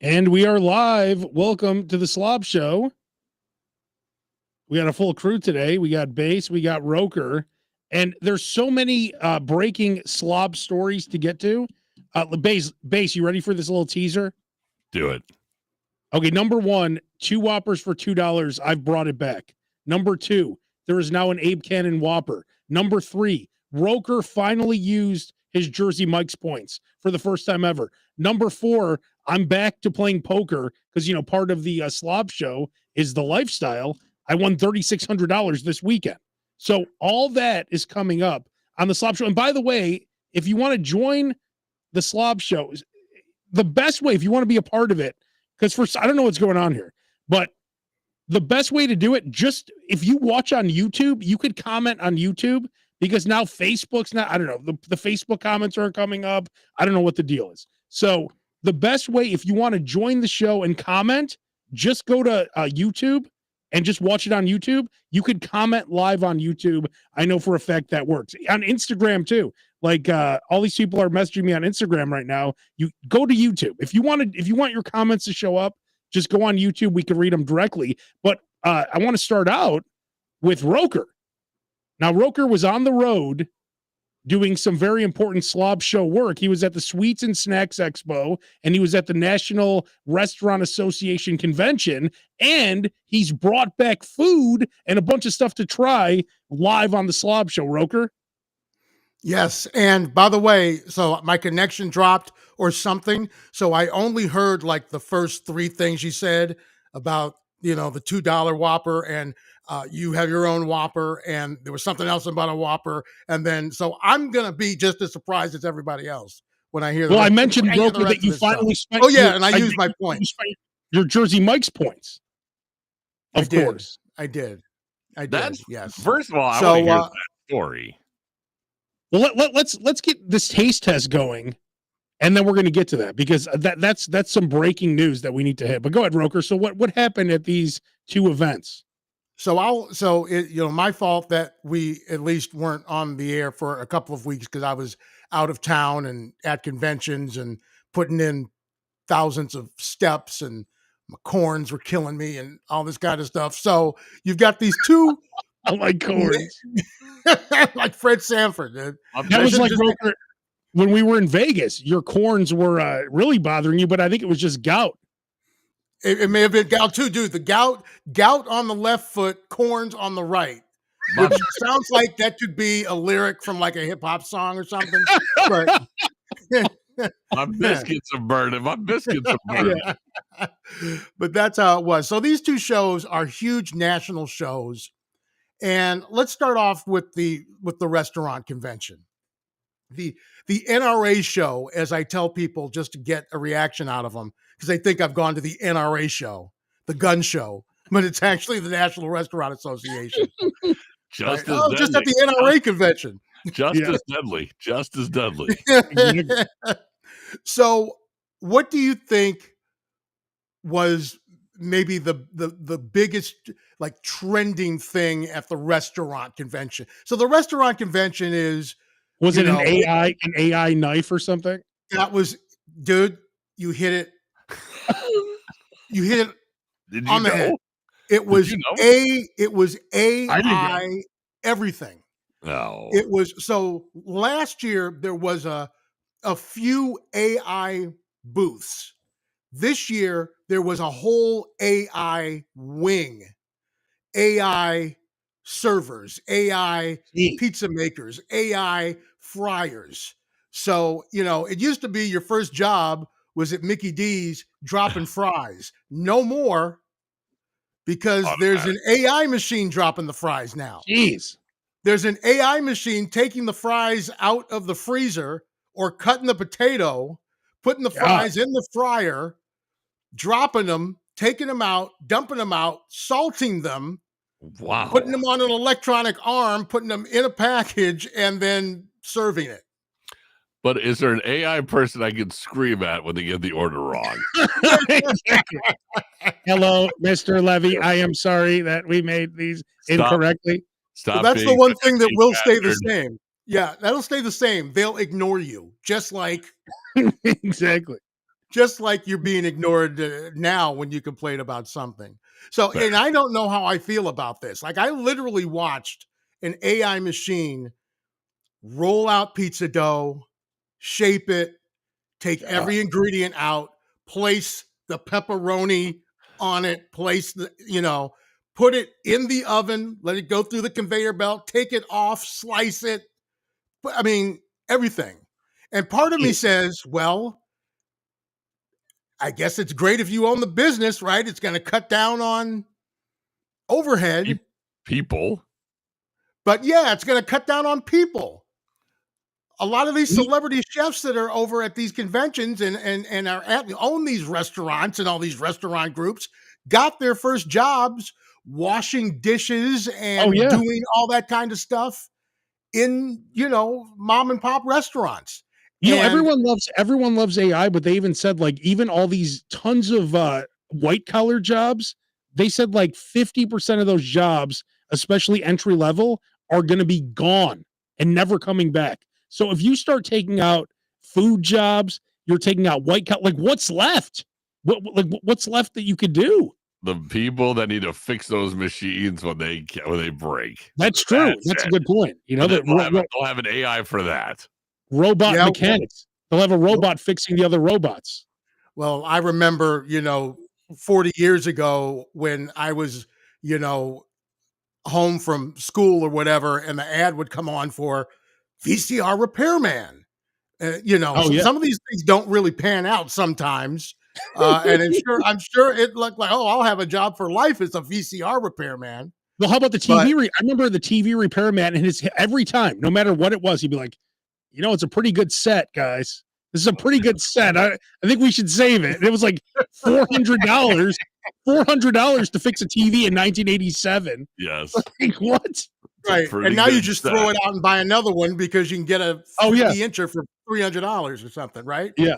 And we are live. Welcome to the Slob Show. We got a full crew today. We got Bass, we got Roker, and there's so many breaking slob stories to get to. Bass, you ready for this little teaser? Do it. Okay, number one, 2 Whoppers for $2. I've brought it back. Number two, there is now an Abe Cannon Whopper. Number three, Roker finally used his Jersey Mike's points for the first time ever. Number four, I'm back to playing poker because, part of the Slob Show is the lifestyle. I won $3,600 this weekend. So all that is coming up on the Slob Show. And by the way, if you want to join the Slob Show, the best way, if you want to be a part of it, because first, I don't know what's going on here, but the best way to do it, just if you watch on YouTube, you could comment on YouTube because now Facebook's not, I don't know, the Facebook comments aren't coming up. I don't know what the deal is. So the best way, if you want to join the show and comment, just go to YouTube and just watch it on YouTube. You could comment live on YouTube. I know for a fact that works. On Instagram too. Like all these people are messaging me on Instagram right now. You go to YouTube. If you want your comments to show up, just go on YouTube. We can read them directly. But I want to start out with Roker. Now, Roker was on the road doing some very important Slob Show work. He was at the Sweets and Snacks Expo, and he was at the National Restaurant Association Convention, and he's brought back food and a bunch of stuff to try live on the Slob Show. Roker? Yes. And by the way, so my connection dropped or something. So I only heard like the first three things you said about, the $2 Whopper and you have your own Whopper. And there was something else about a Whopper. And then, so I'm going to be just as surprised as everybody else when I hear Well, I mentioned, Roker, that you finally spent. Oh, yeah. And I used my points. Your Jersey Mike's points. Of course. I did. Yes. First of all, I want to hear that story. Well, let's get this taste test going, and then we're going to get to that because that's some breaking news that we need to hit. But go ahead, Roker. So what happened at these two events? My fault that we at least weren't on the air for a couple of weeks because I was out of town and at conventions and putting in thousands of steps and my corns were killing me and all this kind of stuff. So you've got these two. I like corns. Like Fred Sanford, dude. That was like Roker, when we were in Vegas. Your corns were really bothering you, but I think it was just gout. It may have been gout too, dude. The gout on the left foot, corns on the right. Which sounds like that could be a lyric from like a hip hop song or something. But my biscuits are burning. Yeah. But that's how it was. So these two shows are huge national shows. And let's start off with the restaurant convention. The NRA show, as I tell people just to get a reaction out of them, because they think I've gone to the NRA show, the gun show, but it's actually the National Restaurant Association. Just at the NRA convention. Just as deadly. So what do you think was maybe the biggest like trending thing at the restaurant convention? So the restaurant convention was it an AI knife or something? That was, dude, you hit it. You hit it on the head. It was AI everything. No. It was, so last year there was a few AI booths. This year there was a whole AI wing, AI servers, AI pizza makers, AI fryers. So, it used to be your first job was at Mickey D's dropping fries. No more, because there's an AI machine dropping the fries now. Jeez. There's an AI machine taking the fries out of the freezer or cutting the potato, putting the fries in the fryer, dropping them, taking them out, dumping them out, salting them, putting them on an electronic arm, putting them in a package, and then serving it. But is there an AI person I can scream at when they get the order wrong? Hello, Mr. Levy. I am sorry that we made these incorrectly. Stop. Well, that's the one thing that will stay the same. Yeah, that'll stay the same. They'll ignore you, just like exactly. just like you're being ignored now when you complain about something. So, Fair. and I don't know how I feel about this. Like, I literally watched an AI machine roll out pizza dough, shape it, take Yeah. every ingredient out, place the pepperoni on it, place the, put it in the oven, let it go through the conveyor belt, take it off, slice it. I mean, everything. And part of me says, well, I guess it's great if you own the business, right? It's going to cut down on overhead. People. But yeah, it's going to cut down on people. A lot of these We- celebrity chefs that are over at these conventions and own these restaurants and all these restaurant groups got their first jobs washing dishes and yeah. doing all that kind of stuff in, mom and pop restaurants. And everyone loves AI, but they even said like even all these tons of white collar jobs, they said like 50% of those jobs, especially entry level, are going to be gone and never coming back. So if you start taking out food jobs, you're taking out white collar, like what's left? What's left that you could do? The people that need to fix those machines when they break. That's true. That's a good point. They'll have an AI for that. Robot mechanics. They'll have a robot fixing the other robots. Well, I remember, 40 years ago when I was, home from school or whatever, and the ad would come on for VCR repairman. Some of these things don't really pan out sometimes. And I'm sure it looked like, oh, I'll have a job for life as a VCR repairman. Well, how about the TV? I remember the TV repairman, and every time, no matter what it was, he'd be like, it's a pretty good set, guys. This is a pretty good set. I think we should save it. And it was like $400 to fix a TV in 1987. Yes. Like, what? Right. And now you just throw it out and buy another one because you can get a 50-incher for $300 or something, right? Yeah.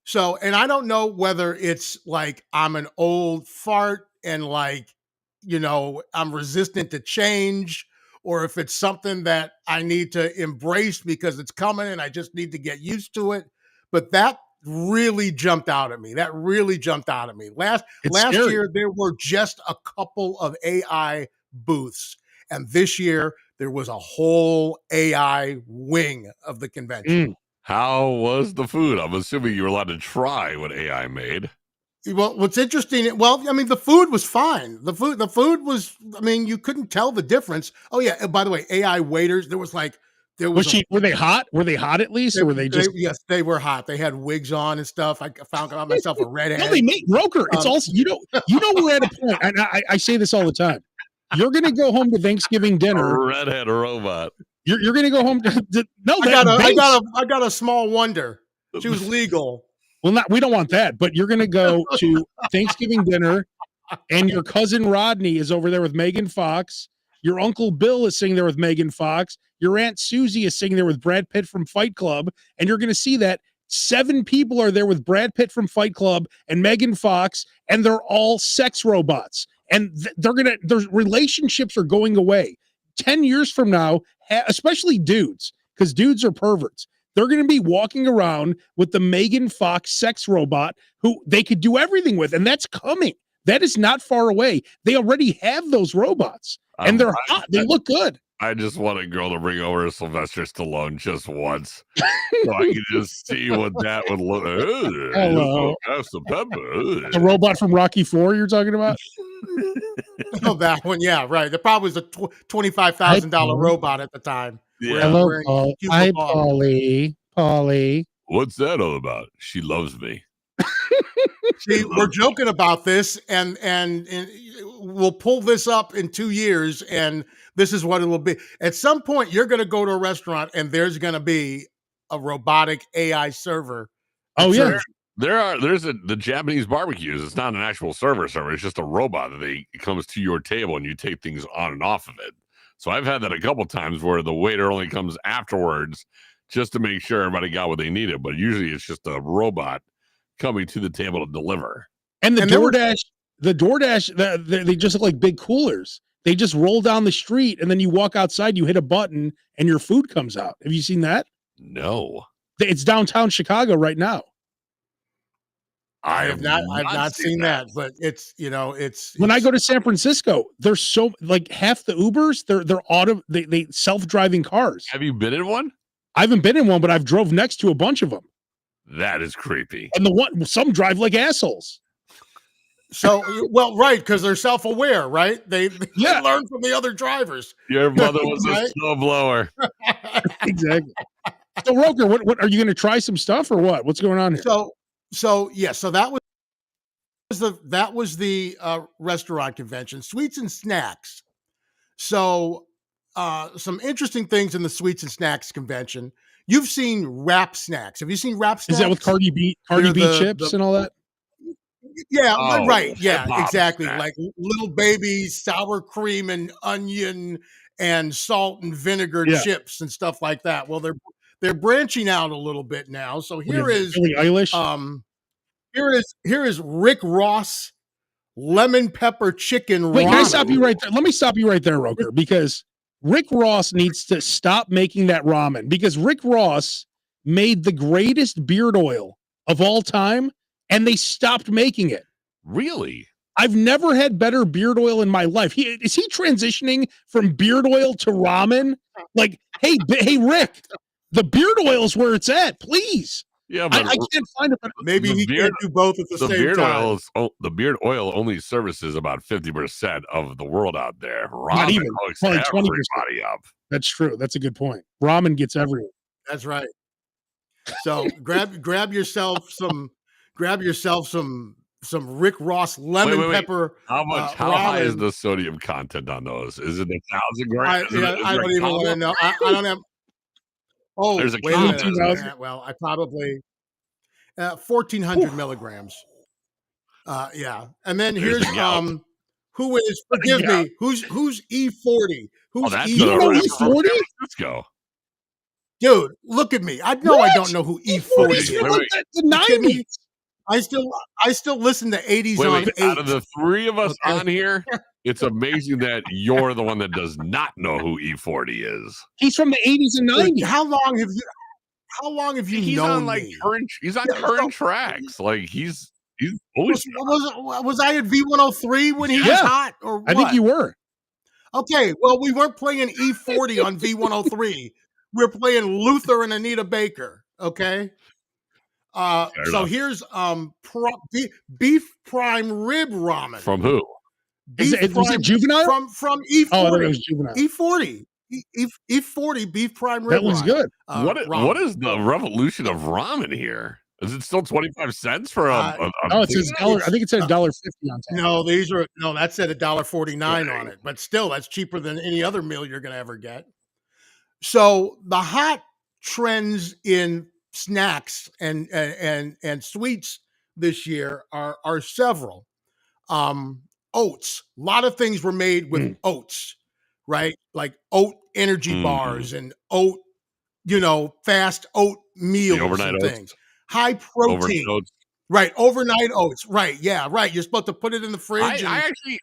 So, and I don't know whether it's like I'm an old fart and like, I'm resistant to change, or if it's something that I need to embrace because it's coming and I just need to get used to it. But that really jumped out at me. Last year, there were just a couple of AI booths. And this year, there was a whole AI wing of the convention. How was the food? I'm assuming you were allowed to try what AI made. Well, what's interesting, the food was fine. The food was, you couldn't tell the difference. Oh yeah, by the way, AI waiters, were they hot? Were they hot at least, or were they just? Yes, they were hot. They had wigs on and stuff. I found out myself a redhead. No, they make Roker. It's also we're at a point, and I say this all the time. You're gonna go home to Thanksgiving dinner. A redhead robot. You're gonna go home to no. I got a small wonder. She was legal. Well, we don't want that, but you're going to go to Thanksgiving dinner, and your cousin Rodney is over there with Megan Fox. Your Uncle Bill is sitting there with Megan Fox. Your Aunt Susie is sitting there with Brad Pitt from Fight Club. And you're going to see that 7 people are there with Brad Pitt from Fight Club and Megan Fox, and they're all sex robots. And their relationships are going away. 10 years from now, especially dudes, because dudes are perverts. They're going to be walking around with the Megan Fox sex robot who they could do everything with. And that's coming. That is not far away. They already have those robots and they're hot. They look good. I just want a girl to bring over Sylvester Stallone just once so I can just see what that would look like. Hello. That's the pepper. The robot from Rocky 4 you're talking about? Oh, that one. Yeah, right. The probably was a $25,000 robot at the time. Yeah. Hello, Paul. Hi, Paulie. What's that all about? She loves me. See, we're joking about this, and we'll pull this up in 2 years, and this is what it will be. At some point, you're going to go to a restaurant, and there's going to be a robotic AI server. Oh yeah, there's the Japanese barbecues. It's not an actual server. It's just a robot that comes to your table, and you take things on and off of it. So I've had that a couple times where the waiter only comes afterwards just to make sure everybody got what they needed. But usually it's just a robot coming to the table to deliver. And the DoorDash, they just look like big coolers. They just roll down the street, and then you walk outside, you hit a button, and your food comes out. Have you seen that? No. It's downtown Chicago right now. I have not seen that, but it's, When I go to San Francisco, there's so like half the Ubers, they self-driving cars. Have you been in one? I haven't been in one, but I've drove next to a bunch of them. That is creepy. And some drive like assholes. So, well, right, because they're self-aware, right? They learn from the other drivers. Your mother was Right? a snowblower. Exactly. So, Roker, what are you going to try some stuff or what? What's going on here? So that was the restaurant convention, sweets and snacks. So, some interesting things in the sweets and snacks convention. You've seen wrap snacks. Have you seen wrap snacks? Is that with Cardi B chips and all that? Yeah, Oh, right. Yeah, hip-hop exactly. snack. Like little baby sour cream and onion and salt and vinegar chips and stuff like that. Well, they're branching out a little bit now. So here is Billie Eilish. Here is Rick Ross lemon pepper chicken Wait, ramen. can I stop you right there? Let me stop you right there, Roker, because Rick Ross needs to stop making that ramen because Rick Ross made the greatest beard oil of all time and they stopped making it. Really? I've never had better beard oil in my life. Is he transitioning from beard oil to ramen? Like, hey, Rick, the beard oil is where it's at. Please. Yeah, but I can't find it. Maybe he can't do both at the same time. The beard oil only services about 50% of the world out there. Ramen Not even, hooks probably 20%. everybody up. That's true. That's a good point. Ramen gets everyone. That's right. So grab yourself some Rick Ross lemon pepper. How high is the sodium content on those? Is it 1,000 grams? I don't even want to know. I don't have. Oh, there's a wait a minute. Well, I probably 1,400 milligrams. Yeah, and then here's who is? Forgive me. Who's E40? Who's E40? Let's go. Dude, look at me. I know I don't know who E40 is. The 90s. I still listen to 80s on 8. Out of the three of us on here, it's amazing that you're the one that does not know who E40 is. He's from the 80s and 90s. How long have you known me? He's on current tracks. Like he's was I at V103 when he was hot or what? I think you were. Okay, well, we weren't playing E40 on V103. We're playing Luther and Anita Baker. Okay. So here's beef prime rib ramen. From who? Was it Juvenile? From E40. Oh, I thought it was Juvenile. E40. E40 beef prime rib. That was good. What is the revolution of ramen here? Is it still 25 cents for a no, it says $1. I think it said $1.50 on top. No, that said $1.49 on it. But still, that's cheaper than any other meal you're gonna ever get. So the hot trends in snacks and sweets this year are several. Oats. A lot of things were made with oats, right? Like oat energy bars and oat, fast oat meals and things. High protein. Right, overnight oats. Right, yeah, right. You're supposed to put it in the fridge. I actually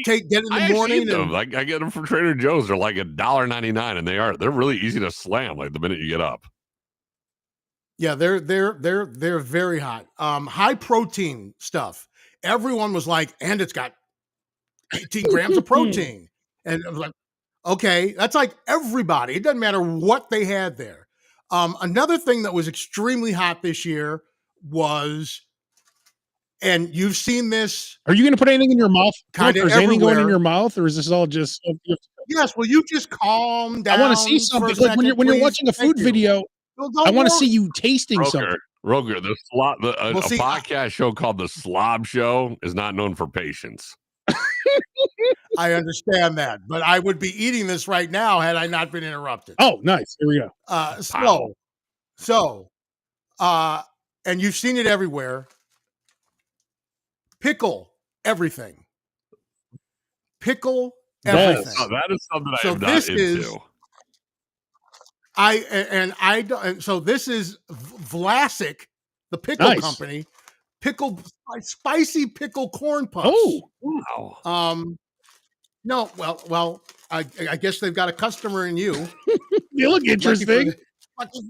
get it in the morning. I get them from Trader Joe's. They're like $1.99, and they're really easy to slam. Like the minute you get up. Yeah, they're very hot. High protein stuff. Everyone was like, and it's got 18 grams of protein, and I was like, okay, that's like everybody. It doesn't matter what they had there. Another thing that was extremely hot this year was. And you've seen this. Are you going to put anything in your mouth? Kind of is anything going in your mouth, or is this all just? Yes. Well, you just calm down. I want to see something. Like when you're watching a food video, I want to see you tasting something. Roger, a podcast show called The Slob Show is not known for patience. I understand that, but I would be eating this right now had I not been interrupted. Oh, nice. Here we go. And you've seen it everywhere. Pickle everything. Pickle everything. Oh, that is something I am not into. So this is Vlasic, the pickle company. Spicy pickle corn puffs. Oh, wow. No, well, I guess they've got a customer in you. You look interesting.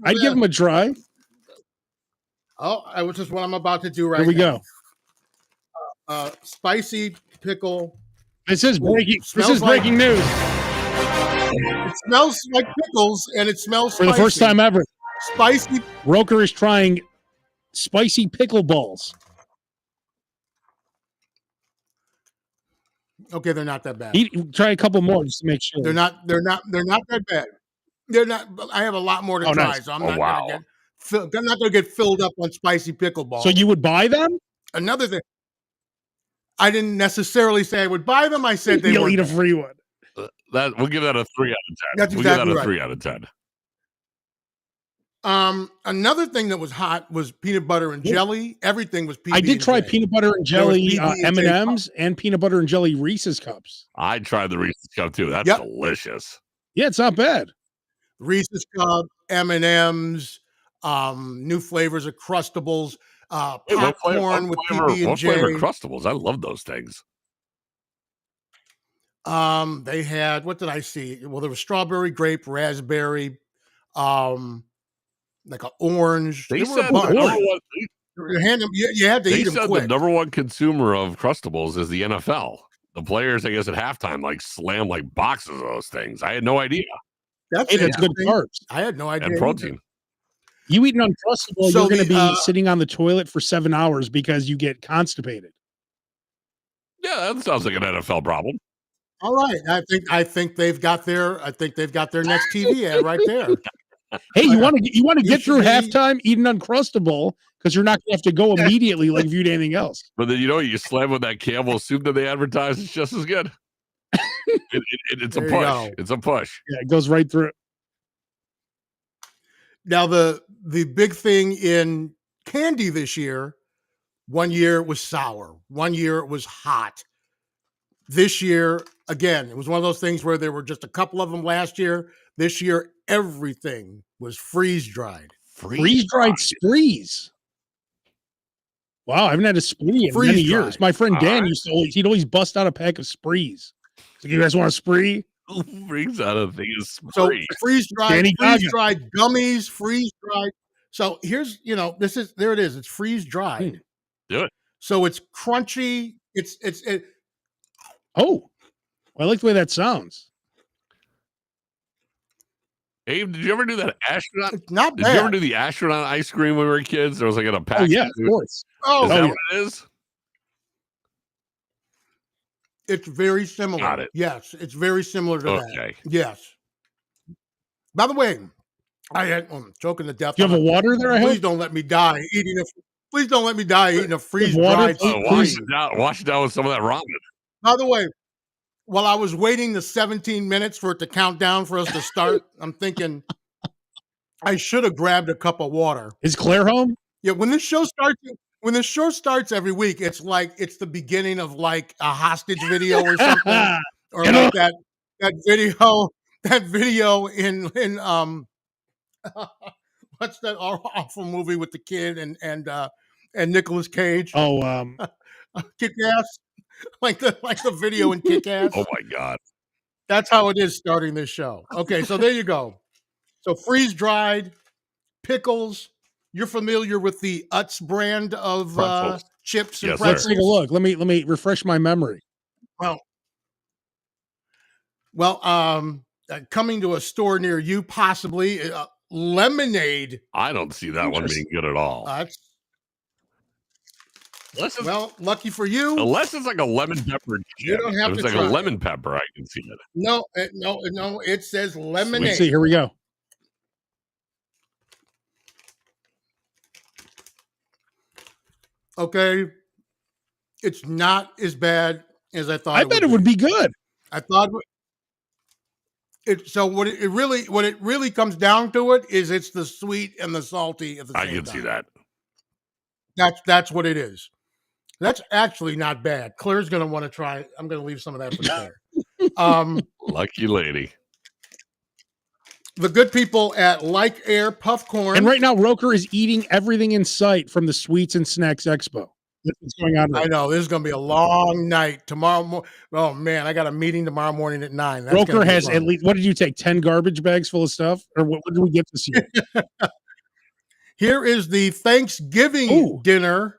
I'd give them a try. Which is what I'm about to do right Here we now. go. Spicy pickle. This is breaking. This smells is breaking news It smells like pickles, and it smells for the first spicy. time ever. Spicy. Roker is trying spicy pickle balls. Okay, they're not that bad. Try a couple more just to make sure. They're not that bad. They're not. I have a lot more to try, nice. so I'm Oh, not wow. I'm not going to get filled up on spicy pickleball. So you would buy them? Another thing, I didn't necessarily say I would buy them. I said they You'll weren't eat a bad. free one. We'll give that a 3 out of 10. That's We'll exactly give that a right. 3 out of 10. Another thing that was hot was peanut butter and jelly. Everything was PB. I did try peanut butter and jelly PB&J M&Ms and peanut butter and jelly Reese's cups. I tried the Reese's cup too. That's Yep. delicious. Yeah, it's not bad. Reese's cup, M&Ms, new flavors of Crustables, Wait, popcorn with PB&J. What flavor Crustables? I love those things. They had, what did I see? Well, there was strawberry, grape, raspberry, like an orange. They There were a said bunch. You had to they eat them said quick. the number one consumer of Crustables is the NFL. The players, I guess, at halftime, like slam like boxes of those things. I had no idea. That's Hey, that's good carbs. I had no idea. And protein. You eat an Uncrustable, So you're going to the, be sitting on the toilet for 7 hours because you get constipated. Yeah, that sounds like an NFL problem. All right, I think they've got their next TV ad right there. Hey, you want to get through should be- halftime, eat an Uncrustable because you're not going to have to go immediately like if you do anything else. But then you slam with that Campbell soup that they advertise. It's just as good. It's a There you push. go. It's a push. Yeah, it goes right through. Now the big thing in candy this year, one year it was sour, one year it was hot. This year, again, it was one of those things where there were just a couple of them last year. This year, everything was freeze dried. Freeze-dried sprees. Wow, I haven't had a spree in many Freeze-dried. years. My friend Dan All he'd always bust out a pack of sprees. So you guys want a spree? Who brings out a thing of So spree? freeze Danny dried gummies, freeze dried. So here's, there it is. It's freeze dried. Do it. So it's crunchy. It Oh, I like the way that sounds. Abe, did you ever do that astronaut? it's not Did you ever bad. do the astronaut ice cream when we were kids? There was like in a pack. Oh, yeah, of course. Oh, Is that yeah. what it is? it's very similar. Got it. Yes, it's very similar to that. Okay. Yes. By the way, I had choking to death. Do you have a water there, I hope? Please don't let me die eating a. Please don't let me die eating a freeze water, dried. please? Wash it down with some of that ramen. By the way, while I was waiting the 17 minutes for it to count down for us to start, I'm thinking I should have grabbed a cup of water. Is Claire home? Yeah, when this show starts every week, it's like it's the beginning of like a hostage video or something, or You like that video in what's that awful movie with the kid and Nicolas Cage? Oh, Kick Ass, like the video in Kick Ass. Oh my God. That's how it is starting this show. Okay, so there you go. So freeze dried pickles. You're familiar with the Utz brand of Pretzels. chips and Yes, sir. let's pretzels? take a look. Let me refresh my memory. Well, coming to a store near you, possibly lemonade. I don't see that one being good at all. Lucky for you. Unless it's like a lemon pepper chip. You don't have if it's to like try a it. lemon pepper, I can see it. No, it says lemonade. Let's see. Here we go. Okay, it's not as bad as I thought. I bet it would be good. I thought it. So what it really comes down to it is it's the sweet and the salty at the same I can time. see that. That's what it is. That's actually not bad. Claire's going to want to try it. I'm going to leave some of that for Claire. Lucky lady. The good people at Like Air Puffcorn. And right now, Roker is eating everything in sight from the Sweets and Snacks Expo. That's what's going on. I know this is going to be a long night tomorrow. Oh man, I got a meeting tomorrow morning at 9. That's Roker gonna be has fun. at least, what did you take? 10 garbage bags full of stuff? Or what did we get this year? Here is the Thanksgiving Ooh. dinner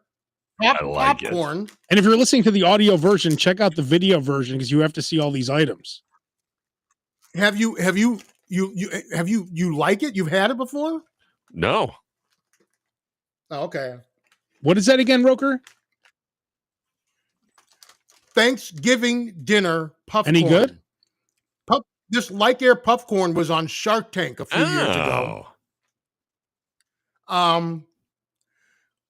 I like it. popcorn. And if you're listening to the audio version, check out the video version because you have to see all these items. Have you like it? You've had it before? No. Oh, okay. What is that again, Roker? Thanksgiving dinner popcorn. Any good? This Like Air popcorn was on Shark Tank a few years ago. Wow.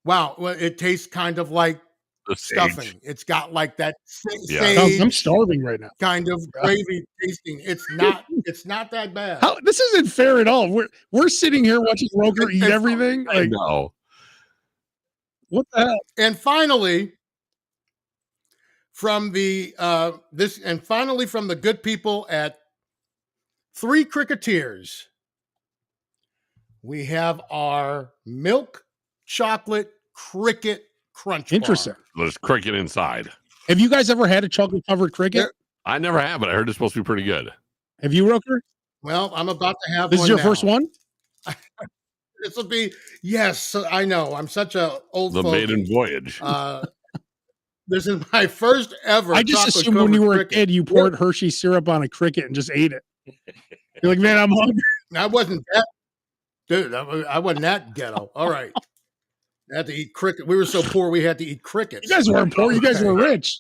Well, it tastes kind of like The stuffing. sage. It's got like that Yeah. sage I'm starving right now. kind of gravy tasting. It's not that bad. This isn't fair at all. We're sitting here watching Roker eat everything. I Like, know. what the hell? And finally, from the from the good people at Three Cricketers, we have our milk chocolate cricket crunch Interesting. bar. There's cricket inside. Have you guys ever had a chocolate covered cricket? I never have, but I heard it's supposed to be pretty good. Have you, Roker? Well, I'm about to have This one is your now. first one? This will be, yes, I know. I'm such a old The fogey. maiden voyage. This is my first ever. I just assumed when you were a kid, you poured Hershey syrup on a cricket and just ate it. You're like, man, I'm hungry. I wasn't that, dude. I wasn't that ghetto. All right. I had to eat cricket. We were so poor, we had to eat crickets. You guys weren't poor. You guys were rich.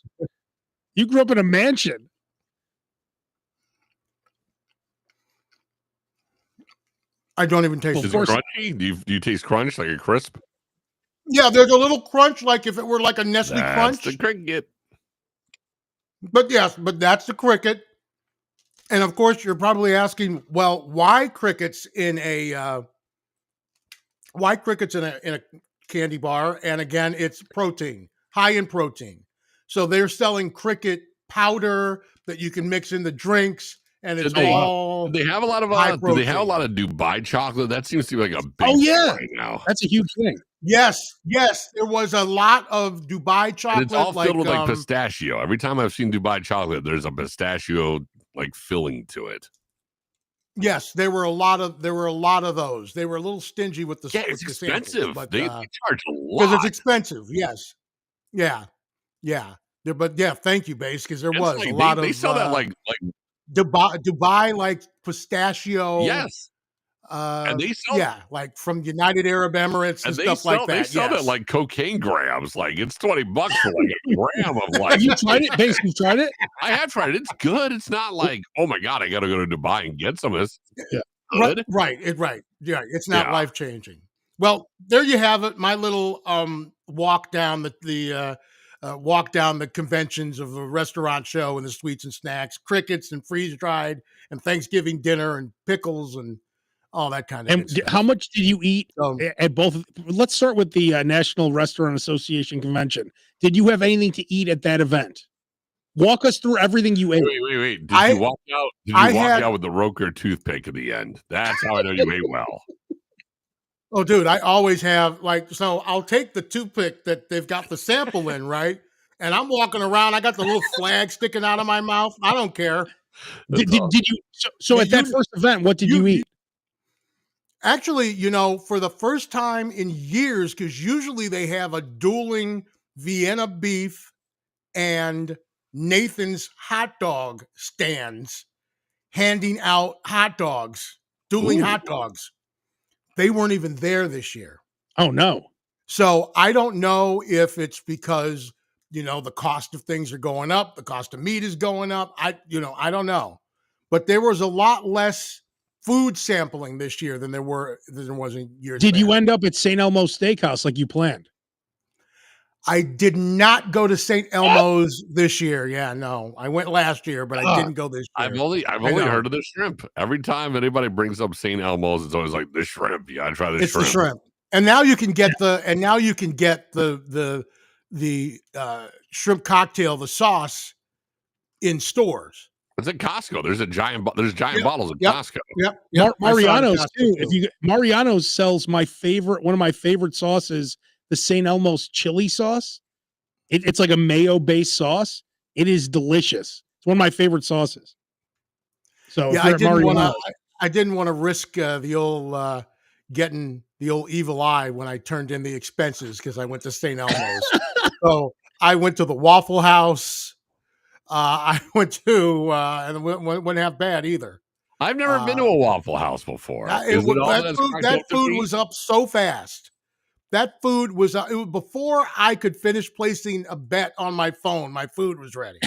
You grew up in a mansion. I don't even taste Is it. it crunchy? Do you taste crunch like a crisp? Yeah, there's a little crunch, like if it were like a Nestle That's Crunch. the cricket. But yes, but that's the cricket. And of course, you're probably asking, well, why crickets in a candy bar? And again, it's protein, high in protein. So they're selling cricket powder that you can mix in the drinks, and it's all. They have a lot of high do they have a protein. lot of Dubai chocolate? That seems to be like a big Oh, yeah. thing right now. That's a huge thing. Yes, there was a lot of Dubai chocolate. And it's all filled with like pistachio. Every time I've seen Dubai chocolate, there's a pistachio like filling to it. Yes, there were a lot of those. They were a little stingy with the It's with the expensive. samples, but They charge a because lot. it's expensive. Yes, yeah. But yeah, thank you, Base, because there was Like, a lot of they sell that like Dubai like pistachio. yes. And they sell like from United Arab Emirates and stuff like that. They sell that like cocaine grams. Like it's $20 for like a gram of like. Have you tried it, Base? You tried it? I have tried it. It's good. It's not like, oh my God, I got to go to Dubai and get some of this. Yeah. Good. Right. Yeah, it's not life changing. Well, there you have it. My little walk down walk down the conventions of a restaurant show and the sweets and snacks, crickets and freeze dried and Thanksgiving dinner and pickles and all that kind of. And how much did you eat at both? Let's start with the National Restaurant Association convention. Did you have anything to eat at that event? Walk us through everything you ate. Wait. Did you walk out? Did you walk out with the Roker toothpick at the end? That's how I know you ate well. Oh, dude, I always have so I'll take the toothpick that they've got the sample in, right? And I'm walking around. I got the little flag sticking out of my mouth. I don't care. Did you? So at that first event, what did you eat? Actually, for the first time in years, because usually they have a dueling Vienna beef and Nathan's hot dog stands handing out hot dogs, dueling hot dogs. They weren't even there this year. Oh, no. So I don't know if it's because, the cost of things are going up, the cost of meat is going up. I don't know. But there was a lot less food sampling this year than there was in years. Did you end up at St. Elmo's Steakhouse like you planned? I did not go to St. Elmo's this year. Yeah, no. I went last year, but I didn't go this year. I've only heard of the shrimp. Every time anybody brings up St. Elmo's, it's always like the shrimp. Yeah, I try the shrimp. It's the shrimp. And now you can get the shrimp cocktail, the sauce in stores. It's at Costco. There's giant bottles at Costco. Yep. Mariano's too. Mariano's sells one of my favorite sauces, the St. Elmo's chili sauce. It's like a mayo based sauce. It is delicious. It's one of my favorite sauces. So yeah, I didn't want to risk the old getting the old evil eye when I turned in the expenses because I went to St. Elmo's. So I went to the Waffle House. I went to, and it wasn't half bad either. I've never been to a Waffle House before. Is it all that's cracked that up to food be? was up so fast. That food was, it was before I could finish placing a bet on my phone. My food was ready.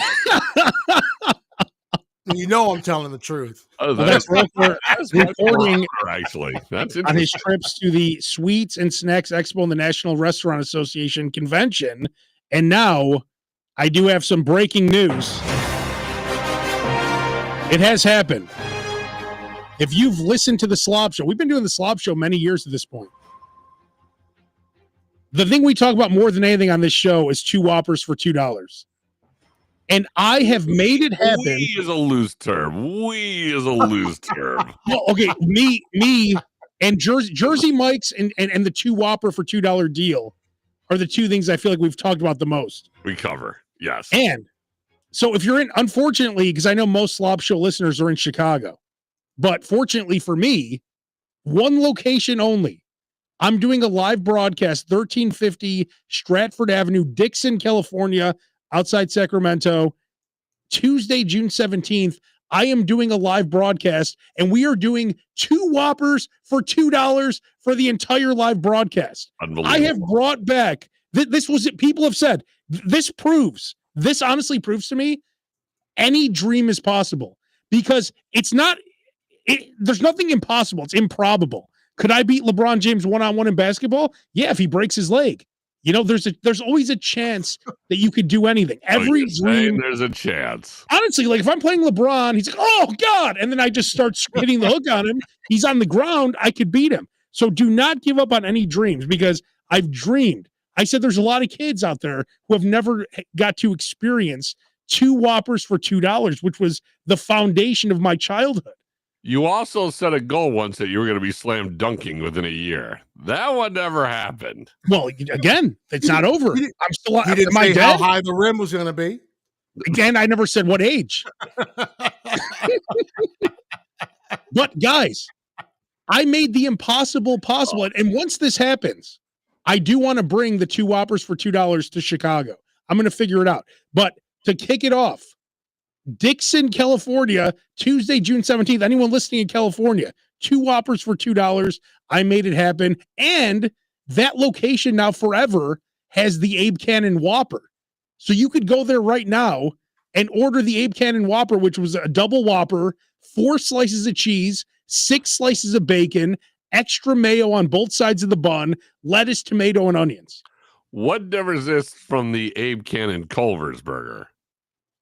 You know I'm telling the truth. Oh, That's Roper reporting actually. That's on his interesting. trips to the Sweets and Snacks Expo and the National Restaurant Association convention. And now I do have some breaking news. It has happened. If you've listened to the Slob Show, we've been doing the Slob Show many years at this point. The thing we talk about more than anything on this show is 2 Whoppers for $2. And I have made it happen. We is a loose term. We is a loose term. Well, okay, me, and Jersey Mike's and the 2 Whopper for $2 deal are the two things I feel like we've talked about the most. We cover, yes. And so if you're in, unfortunately, because I know most Slob Show listeners are in Chicago, but fortunately for me, one location only. I'm doing a live broadcast, 1350 Stratford Avenue, Dixon, California, outside Sacramento, Tuesday, June 17th. I am doing a live broadcast, and we are doing 2 Whoppers for $2 for the entire live broadcast. I have brought back, this was it. People have said, this honestly proves to me any dream is possible, because there's nothing impossible. It's improbable. Could I beat LeBron James one-on-one in basketball? Yeah, if he breaks his leg. You know, there's always a chance that you could do anything. Every dream, there's a chance. Honestly, like if I'm playing LeBron, he's like, oh God, and then I just start hitting the hook on him. He's on the ground. I could beat him. So do not give up on any dreams, because I've dreamed. I said there's a lot of kids out there who have never got to experience 2 Whoppers for $2, which was the foundation of my childhood. You also set a goal once that you were going to be slam dunking within a year. That one never happened. Well, again, it's not over. I'm still. You didn't say how high the rim was going to be. Again, I never said what age. But guys, I made the impossible possible. And once this happens, I do want to bring the 2 Whoppers for $2 to Chicago. I'm going to figure it out. But to kick it off, Dixon, California, Tuesday, June 17th. Anyone listening in California, 2 Whoppers for $2. I made it happen. And that location now forever has the Abe Cannon Whopper. So you could go there right now and order the Abe Cannon Whopper, which was a double Whopper, 4 slices of cheese, 6 slices of bacon, extra mayo on both sides of the bun, lettuce, tomato, and onions. What differs this from the Abe Cannon Culver's burger?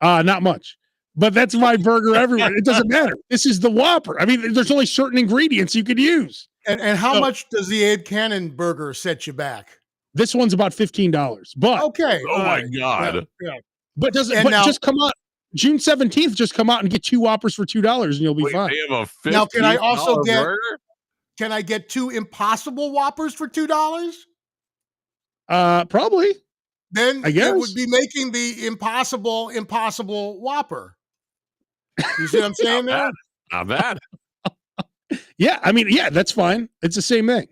Not much. But that's my burger everywhere. It doesn't matter. This is the Whopper. I mean, there's only certain ingredients you could use. And how much does the Abe Cannon burger set you back? This one's about $15. But okay. Oh my God. Yeah. But just come out June 17th, just come out and get 2 Whoppers for $2 and you'll be fine. They have a now, can I also get burger? Can I get 2 Impossible Whoppers for $2? Probably. Then I guess it would be making the impossible Whopper. You see what I'm saying there? Not bad. Yeah, I mean, yeah, that's fine. It's the same thing.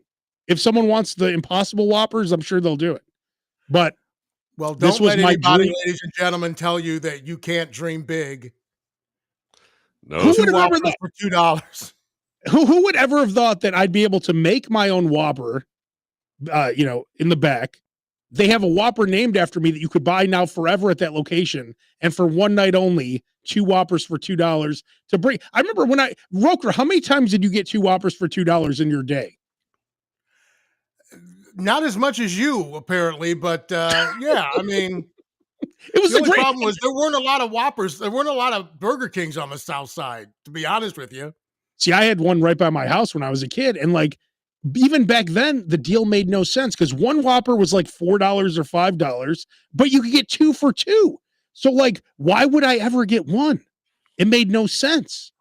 If someone wants the Impossible Whoppers, I'm sure they'll do it. But well, don't let anybody, ladies and gentlemen, tell you that you can't dream big. No, who would have ever thought for $2? Who would ever have thought that I'd be able to make my own Whopper? In the back, they have a Whopper named after me that you could buy now forever at that location, and for one night only, 2 Whoppers for $2 to bring. I remember when Roker, how many times did you get 2 Whoppers for $2 in your day? Not as much as you, apparently, but yeah, I mean, it was the only problem was there weren't a lot of Whoppers. There weren't a lot of Burger Kings on the South Side, to be honest with you. See, I had one right by my house when I was a kid, and like even back then, the deal made no sense because one Whopper was like $4 or $5, but you could get 2 for $2. So, like, why would I ever get one? It made no sense.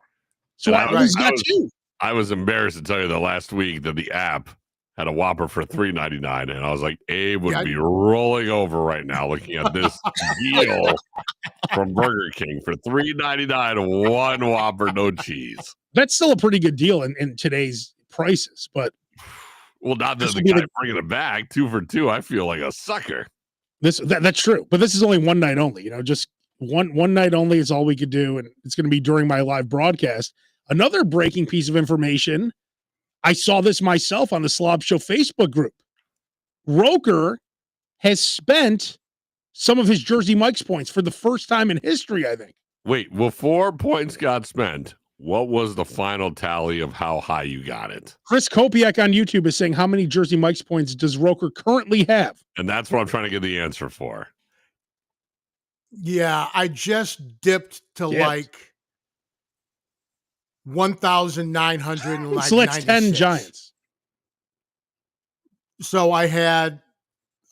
So I always got 2. I was embarrassed to tell you that last week that the app had a Whopper for $3.99, and I was like, Abe would be rolling over right now looking at this deal from Burger King for $3.99, 1 Whopper, no cheese. That's still a pretty good deal in today's prices, but Well, not that This the will be guy the- bringing it back 2 for 2. I feel like a sucker. That's true, but this is only one night only. Just one night only is all we could do, and it's going to be during my live broadcast. Another breaking piece of information: I saw this myself on the Slob Show Facebook group. Roker has spent some of his Jersey Mike's points for the first time in history, I think. Wait, before points got spent, what was the final tally of how high you got it? Chris Kopiak on YouTube is saying, how many Jersey Mike's points does Roker currently have? And that's what I'm trying to get the answer for. Yeah, I just dipped to like 1,996. So that's 10 Giants. So I had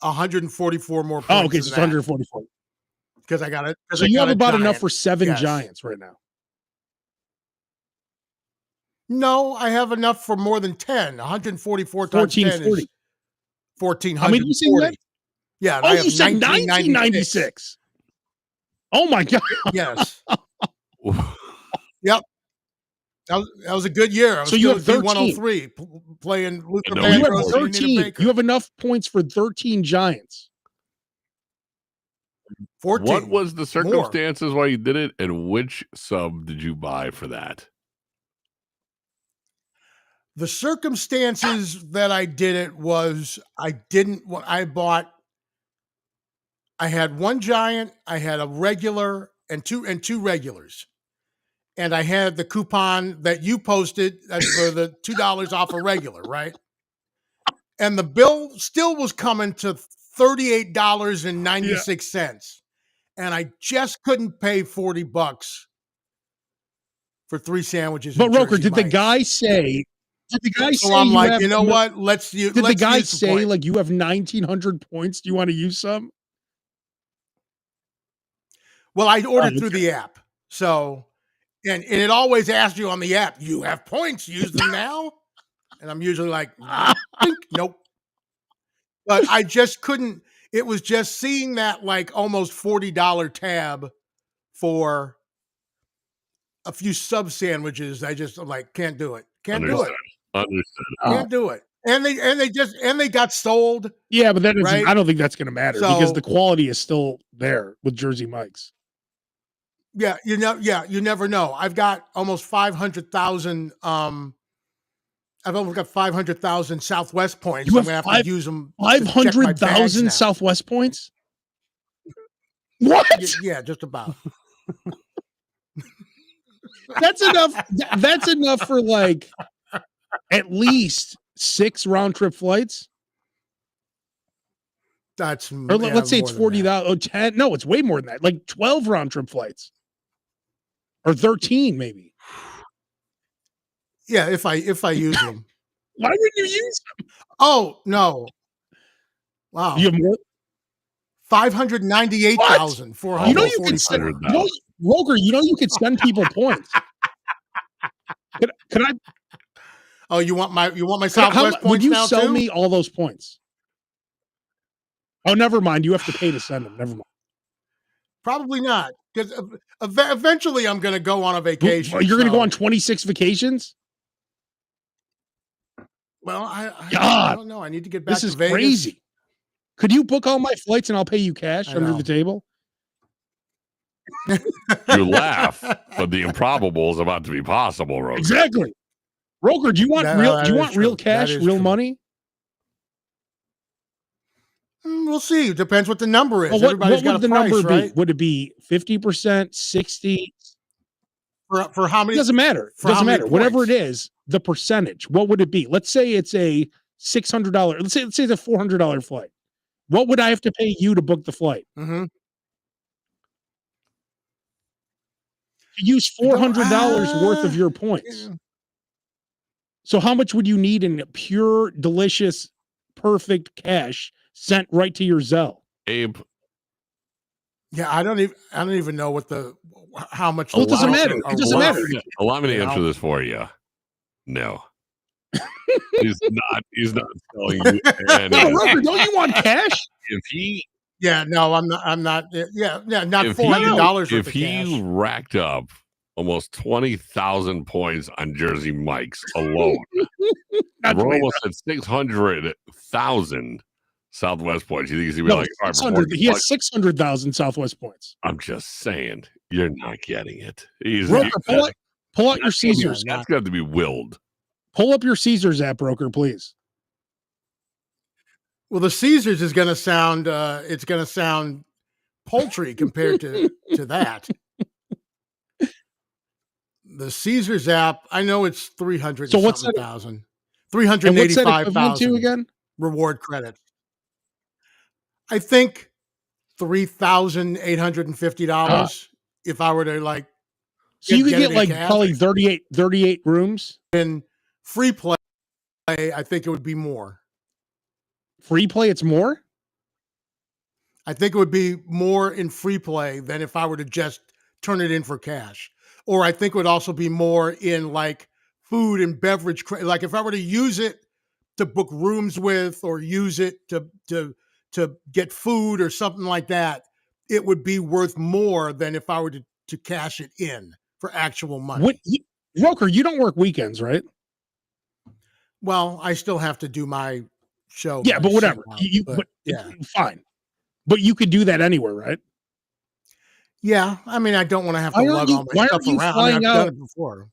144 more points. Oh, okay, so it's 144. Because I got it. So you have about enough for 7 Giants right now. No, I have enough for more than 10. 144 times 10 is 1,440. How many did you say you had? Yeah. Oh, you said 1996. Oh, my God. Yes. Yep. That was a good year. So you have 13. 103 playing Luther No, you have Vandross. 13. You have enough points for 13 Giants. 14. What was the circumstances why you did it, and which sub did you buy for that? The circumstances that I did it was I had one Giant, I had a regular and two regulars. And I had the coupon that you posted for the $2 off a regular, right? And the bill still was coming to $38.96. And I just couldn't pay $40 for 3 sandwiches. But Roker, did the guy say? Did the guy say? So I'm like, you know what? Did the guy say like you have 1,900 points? Do you want to use some? Well, I ordered through the app, so and it always asks you on the app, you have points, use them now. And I'm usually like, nope. But I just couldn't. It was just seeing that like almost $40 tab for a few sub sandwiches. I'm like, can't do it. Can't do it. Understood. Can't do it. And they got sold. Yeah, but right? I don't think that's going to matter because the quality is still there with Jersey Mike's. Yeah, you never know. I've got almost 500,000. I've almost got 500,000 Southwest points. You I'm gonna have to use them. 500,000 Southwest points. What? Yeah, just about. That's enough. That's enough for like at least 6 round trip flights. That's or let's say it's 40,000. Oh, 10. No, it's way more than that. Like 12 round trip flights. Or 13, maybe. Yeah, if I use them. Why wouldn't you use them? Oh no! Wow, you have more. 598,400. You know you can send. Roker, you could send people points. Can I? Oh, you want my Southwest points now too? Would you sell me all those points? Oh, never mind. You have to pay to send them. Never mind. Probably not, because eventually I'm going to go on a vacation. You're going to go on 26 vacations? Well, I don't know. I need to get back to Vegas. This is crazy. Could you book all my flights and I'll pay you cash under the table? You laugh, but the improbable is about to be possible, Roker. Exactly. Roker, do you want real cash, real money? We'll see. It depends what the number is. Well, Everybody's got a price, number right? be? Would it be 50%, 60? For how many? It doesn't matter. It doesn't matter. Whatever it is, the percentage. What would it be? Let's say it's a $600. Let's say it's a $400 flight. What would I have to pay you to book the flight? Mm-hmm. You use $400 worth of your points. Yeah. So how much would you need in pure, delicious, perfect cash sent right to your Zelle? Abe. Yeah, I don't even know how much. Well, it doesn't matter. It doesn't matter. Allow me to answer this for you. No. He's not selling you any. No, Roker, don't you want cash? If he Yeah, no, I'm not. Yeah, not $400. If he racked up almost 20,000 points on Jersey Mike's alone. Not We're 20,000. almost at 600,000 Southwest points. You think he's gonna be No, like, all right, 600, he has 600,000 Southwest points. I'm just saying, you're not getting it. He's Broker, pull out your that's gonna be- Caesars. That's got to be willed. Pull up your Caesars app, Broker, please. Well, the Caesars is going to sound it's going to sound poultry compared to that. The Caesars app, I know it's 300 So what's that? 385,000 to again? reward credits. I think $3,850 if I were to like. So you could get get it in like cash. probably 38 rooms. In free play, I think it would be more. Free play, it's more. I think it would be more in free play than if I were to just turn it in for cash. Or I think it would also be more in like food and beverage. Like if I were to use it to book rooms with, or use it to get food or something like that, it would be worth more than if I were to cash it in for actual money. Roker, you don't work weekends, right? Well, I still have to do my show. Yeah, but whatever. Fine. But you could do that anywhere, right? Yeah, I mean, I don't want to have to lug all my stuff around. I've done it before.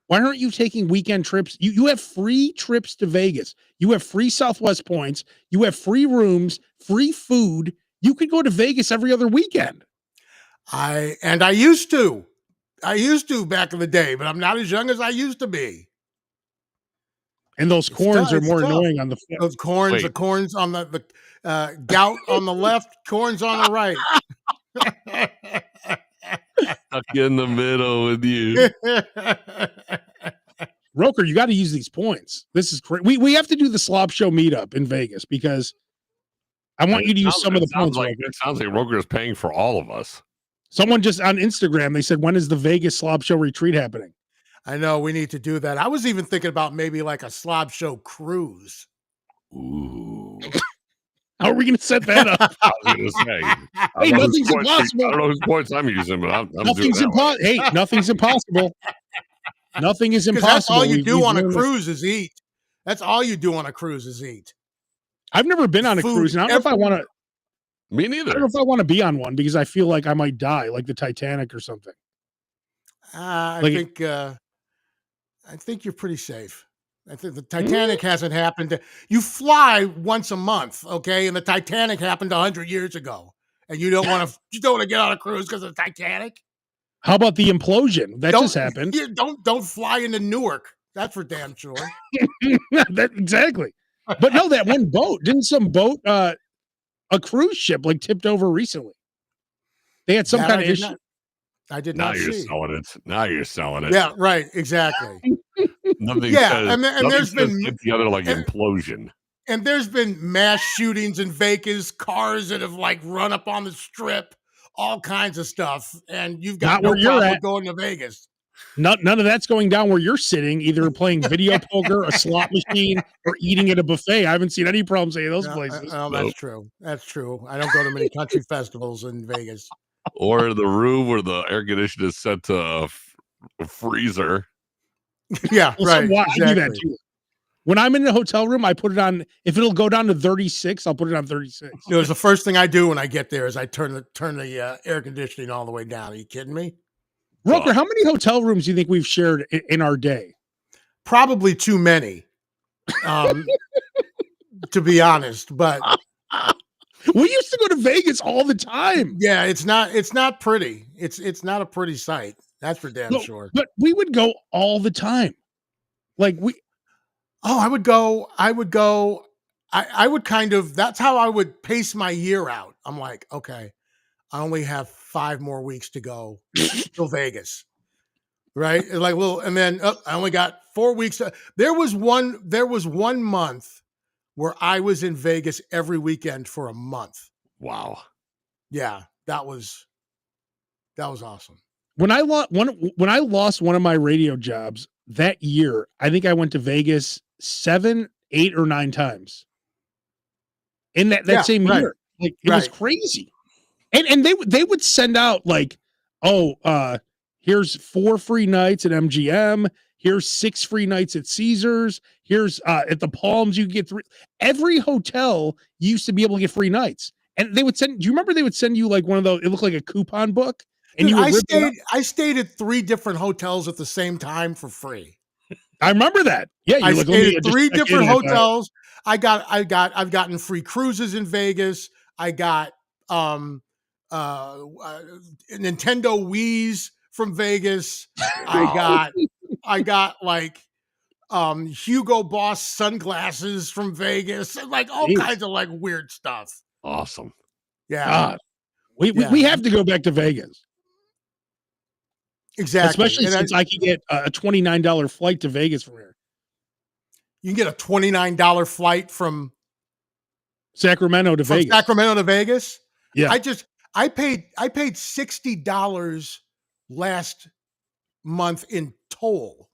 Why aren't you taking weekend trips? You have free trips to Vegas. You have free Southwest points. You have free rooms, free food. You could go to Vegas every other weekend. I used to. I used to back in the day, but I'm not as young as I used to be. And those corns are more annoying on the foot. Those corns, the corns on the gout on the left, corns on the right. Stuck in the middle with you. Roker, you got to use these points. This is crazy. We have to do the Slop Show meetup in Vegas because I want you to use some of the points. It sounds like Roker is paying for all of us. Someone just on Instagram, they said, when is the Vegas Slop Show retreat happening? I know we need to do that. I was even thinking about maybe like a Slob Show cruise. Ooh. How are we going to set that up? I was going to say, hey, nothing's impossible. I don't know whose points I'm using, but I'm nothing's impossible. Hey, nothing's impossible. Nothing is impossible. That's all you do on a cruise is eat. That's all you do on a cruise is eat. I've never been on a cruise, and I don't know if I want to. Me neither. I don't know if I want to be on one because I feel like I might die, like the Titanic or something. I think you're pretty safe. I think the Titanic hasn't happened. You fly once a month, okay? And the Titanic happened 100 years ago, and you don't want to get on a cruise because of the Titanic. How about the implosion that just happened? Don't fly into Newark. That's for damn sure. Exactly. But no, that one boat didn't some boat, a cruise ship like tipped over recently. They had some kind of issue. I did not see. Now you're selling it. Yeah, right. Exactly. Nothing and there's been together like implosion. And there's been mass shootings in Vegas, cars that have like run up on the strip, all kinds of stuff. And you've got no problem going to Vegas. None of that's going down where you're sitting, either playing video poker, a slot machine, or eating at a buffet. I haven't seen any problems at any of those places. That's true. That's true. I don't go to many country festivals in Vegas. Or the room where the air conditioner is set to a freezer. Yeah, right. Exactly. I do that too. When I'm in a hotel room, I put it on. If it'll go down to 36, I'll put it on 36. It was the first thing I do when I get there is I turn the air conditioning all the way down. Are you kidding me? Roker, how many hotel rooms do you think we've shared in our day? Probably too many, to be honest. But we used to go to Vegas all the time. Yeah, it's not pretty. It's not a pretty sight. That's for damn sure. But we would go all the time. I would go. I would kind of, that's how I would pace my year out. I'm like, okay, I only have 5 more weeks to go till Vegas. Right. And then I only got 4 weeks. There was one month where I was in Vegas every weekend for a month. Wow. Yeah. That was awesome. When I lost one of my radio jobs that year, I think I went to Vegas 7, 8, or 9 times in that same year. Like it was crazy. And they would send out like, Here's 4 free nights at MGM. Here's 6 free nights at Caesars. Here's at the Palms, you can get 3. Every hotel used to be able to get free nights. And they would send, do you remember they would send you like one of those, it looked like a coupon book? And Dude, you would I stayed at 3 different hotels at the same time for free. I remember that. Yeah, I like, stayed at 3 different hotels. I've gotten free cruises in Vegas. I got Nintendo Wii's from Vegas. I got like Hugo Boss sunglasses from Vegas, and like all kinds of like weird stuff. Awesome. Yeah. God. We have to go back to Vegas. Exactly. Especially since I can get a $29 flight to Vegas from here. You can get a $29 flight from Sacramento to Vegas. Sacramento to Vegas. Yeah. I paid $60 last month in tolls.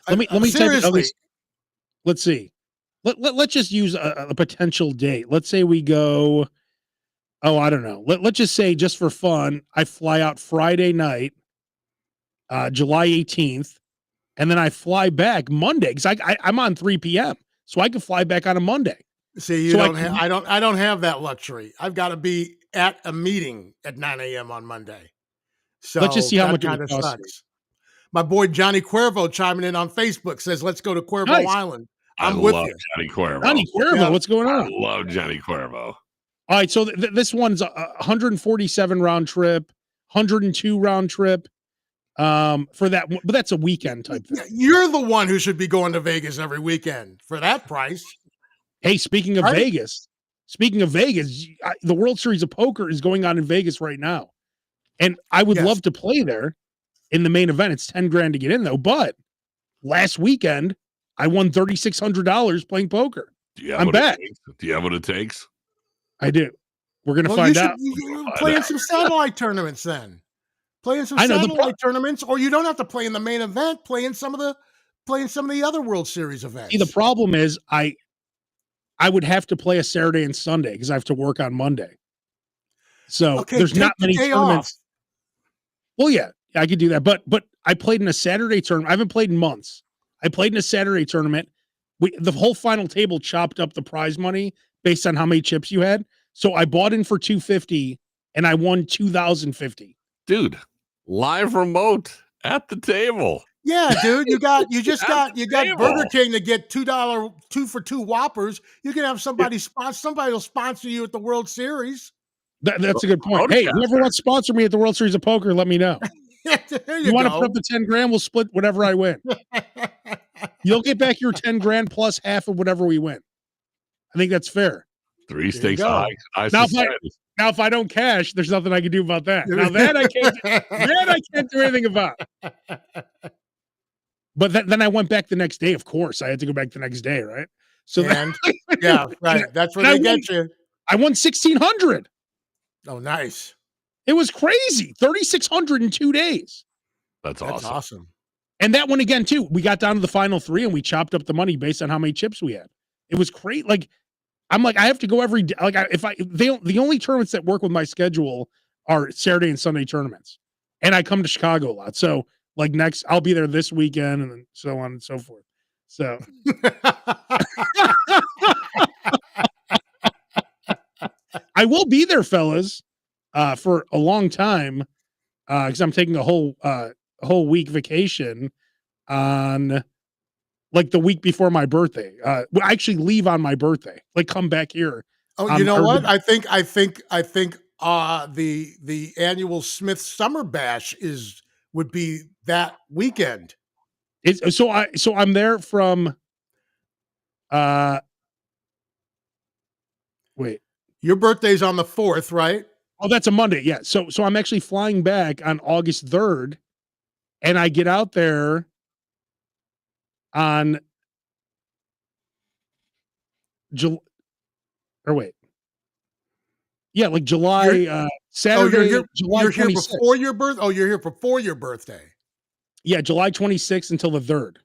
Let me seriously. Let's see. Let's just use a potential date. Let's say we go. Oh, I don't know. Let's just say, just for fun, I fly out Friday night, July 18th, and then I fly back Monday because I'm on 3 p.m. so I can fly back on a Monday. See, I don't have that luxury. I've got to be at a meeting at 9 a.m. on Monday. So let's just see how much kind it of costs. sucks. My boy Johnny Cuervo chiming in on Facebook says, "Let's go to Cuervo Island." I love Johnny Cuervo. Johnny Cuervo, what's going on? I love Johnny Cuervo. All right, so this one's a 147 round trip, 102 round trip. For that, but that's a weekend type thing. You're the one who should be going to Vegas every weekend for that price. Hey, speaking of Vegas, the World Series of Poker is going on in Vegas right now, and I would love to play there in the main event. It's 10 grand to get in though, but last weekend I won $3,600 playing poker. I'm back. Do you have what it takes? I do. We're gonna find out. Playing some satellite tournaments then. Playing some satellite tournaments, or you don't have to play in the main event. Playing some of the other World Series events. See, the problem is I would have to play a Saturday and Sunday because I have to work on Monday. So there's not many tournaments. Well, yeah, I could do that. But I played in a Saturday tournament. I haven't played in months. I played in a Saturday tournament. The whole final table chopped up the prize money based on how many chips you had. So I bought in for $250 and I won $2,050. Dude, live remote at the table. Yeah, dude, you got Burger King to get $2 2 for 2 Whoppers. You can have somebody will sponsor you at the World Series. That's a good point. Hey, whoever wants to sponsor me at the World Series of Poker, let me know. you want to put up the 10 grand? We'll split whatever I win. You'll get back your 10 grand plus half of whatever we win. I think that's fair. 3 stakes high. Now, if I don't cash, there's nothing I can do about that. Now that I can't do anything about. But then I went back the next day. Of course, I had to go back the next day, right? So yeah, right. That's where they get you. I won $1,600. Oh, nice! It was crazy. $3,600 in 2 days. That's awesome. And that one again too. We got down to the final 3 and we chopped up the money based on how many chips we had. It was great. Like I'm like I have to go every day. Like the only tournaments that work with my schedule are Saturday and Sunday tournaments, and I come to Chicago a lot. So like next, I'll be there this weekend, and so on and so forth. So. I will be there, fellas, for a long time, because I'm taking a whole week vacation on like the week before my birthday. I actually leave on my birthday, like come back here. Oh, you know what? I think the annual Smith Summer Bash would be that weekend. So I'm there from wait. Your birthday's on the 4th, right? Oh, that's a Monday. Yeah. So I'm actually flying back on August 3rd, and I get out there on July. Or wait. Yeah, like July Saturday. July you're here 26th. before your birthday. Oh, you're here before your birthday. Yeah, July 26th until the 3rd.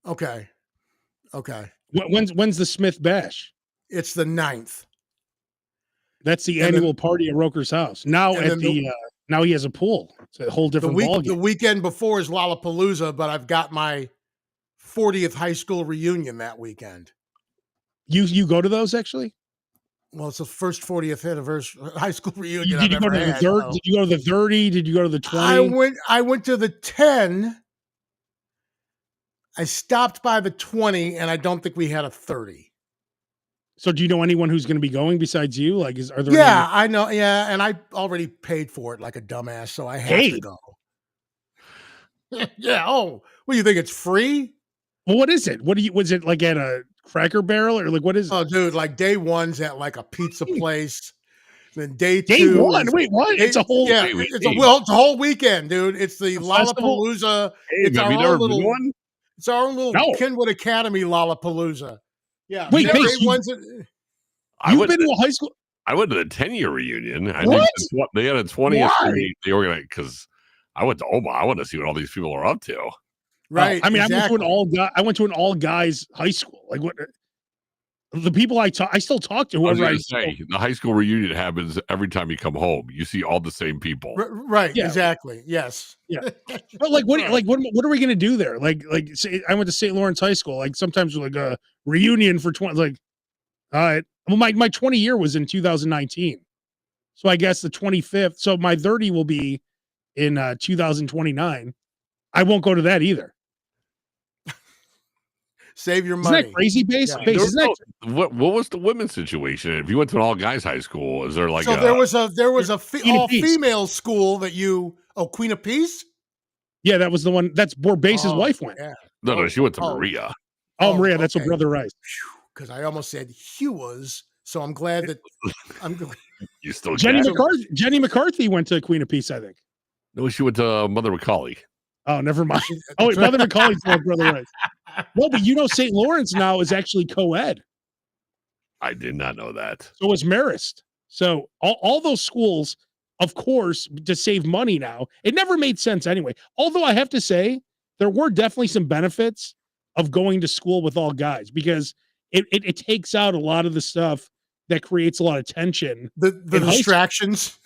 Okay. When's the Smith Bash? It's the 9th. That's the annual party at Roker's house. Now Now he has a pool. It's a whole different The ballgame. weekend before is Lollapalooza, but I've got my 40th high school reunion that weekend. You go to those actually? Well, it's the first 40th anniversary high school reunion Did I've you go ever to the had. third? So. Did you go to the 30? Did you go to the 20? I went to the 10. I stopped by the 20, and I don't think we had a 30. So do you know anyone who's going to be going besides you? Like, are there? Yeah, I know. Yeah, and I already paid for it like a dumbass, so I have to go. Yeah. Oh, what do you think? It's free? Well, what is it? Was it like at a Cracker Barrel or like what is it? Oh, dude, like day one's at like a pizza place. Then day Day two. one. Wait, what? It's a whole. Yeah, it's a whole weekend, dude. It's the Lollapalooza. Hey, It's our own little one. It's our own little Kenwood Academy Lollapalooza. Yeah. Wait, day Pace, one's. You've been to a high school. I went to the 10-year reunion. I What? think they had a 20th. They organized because I went to Omaha. I want to see what all these people are up to. Right. I mean, exactly. I went to an all guys high school. Like what? The people I still talk to. Whoever I say, the high school reunion happens every time you come home. You see all the same people. Right. Yeah. Exactly. Yes. Yeah. But like, what are we gonna do there? Like, say, I went to St. Lawrence High School. Like, sometimes like a reunion for 20. Like, all right. Well, my 20 year was in 2019, so I guess the 25th. So my 30 will be in 2029. I won't go to that either. Save your money. Isn't that crazy? What was the women's situation? If you went to an all guys high school, is there like there was a all female school that Queen of Peace? Yeah, that was the one. That's Borbase's wife went. Yeah. No, she went to Maria. Oh, Maria, that's what Brother Rice. Because I almost said Hughes, so I'm glad that I'm. You still Jenny McCarthy went to Queen of Peace, I think. No, she went to Mother Macaulay. Oh, never mind. Oh, wait, Mother Macaulay's Brother Rice. No, but St. Lawrence now is actually co-ed. I did not know that. So it's Marist. So all those schools, of course, to save money now, it never made sense anyway. Although I have to say, there were definitely some benefits of going to school with all guys because it takes out a lot of the stuff that creates a lot of tension. The distractions.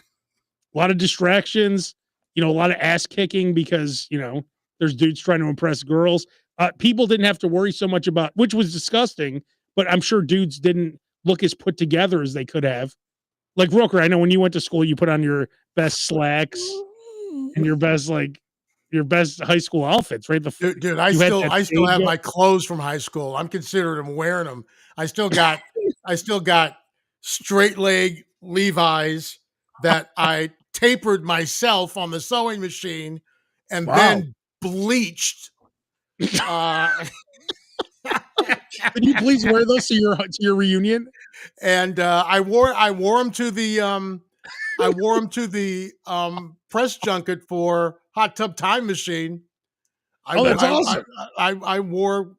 A lot of distractions, a lot of ass kicking because, there's dudes trying to impress girls. People didn't have to worry so much about, which was disgusting, but I'm sure dudes didn't look as put together as they could have. Like Roker, I know when you went to school, you put on your best slacks and your best high school outfits, right? Dude, I still have my clothes from high school. I'm considering wearing them. I still got straight leg Levi's that I tapered myself on the sewing machine and then bleached. Can you please wear those to your reunion? And I wore them to the press junket for Hot Tub Time Machine. That's awesome. I wore